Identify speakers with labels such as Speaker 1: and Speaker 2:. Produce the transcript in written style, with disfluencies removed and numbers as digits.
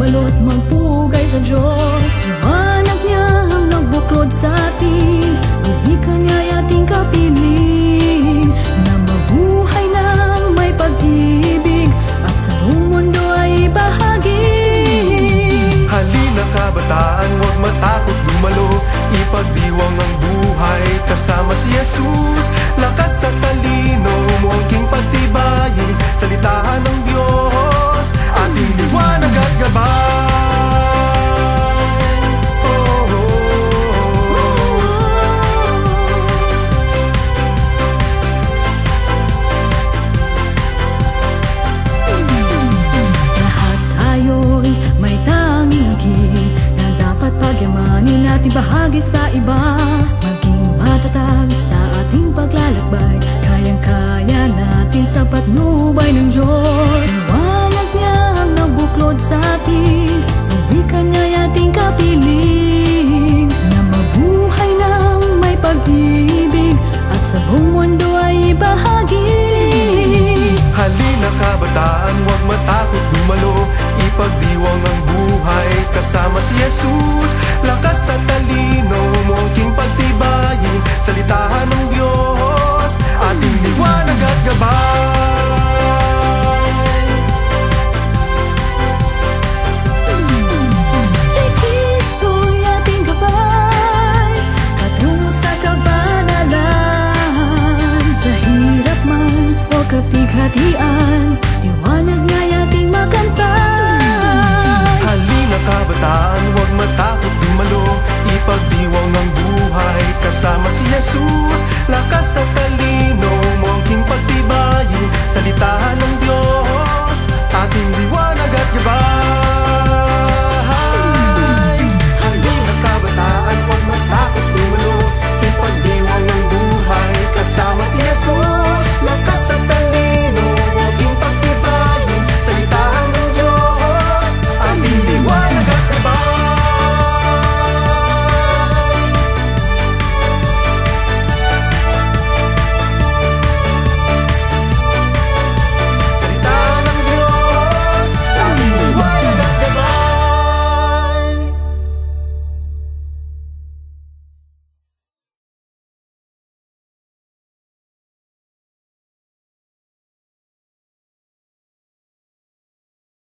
Speaker 1: dumalo't magpugay sa Diyos. Liwanag niya ang nagbuklod sa atin, ang wika niya'y ating kapiling, na mabuhay nang may pag-ibig at sa buong mundo ay bahagi.
Speaker 2: Halina kabataan, huwag matakot dumalo, ipagdiwang ang buhay kasama si Jesus. Lakas at talino mo ang king pagtibayin, salitahan ng Diyos, ating liwanag at gabay. Oh, oh, oh.
Speaker 1: Lahat tayo'y may tanging na dapat pagyamanin natin bahagi sa iba. Maging matatag sa ating paglalakbay, kayang-kaya natin sa patnubay ng Diyos. Liwanag niya ang nagbuklod sa atin, ang wika niya'y ating kapiling, na mabuhay nang may pag-ibig at sa buong mundo ay bahagi.
Speaker 2: Halina kabataan, huwag matakot dumalo, ipagdiwang ang buhay kasama si Jesus. Lakas at talino mo ang king pagtibayin, salitahan ng Diyos, ating liwanag at gabay.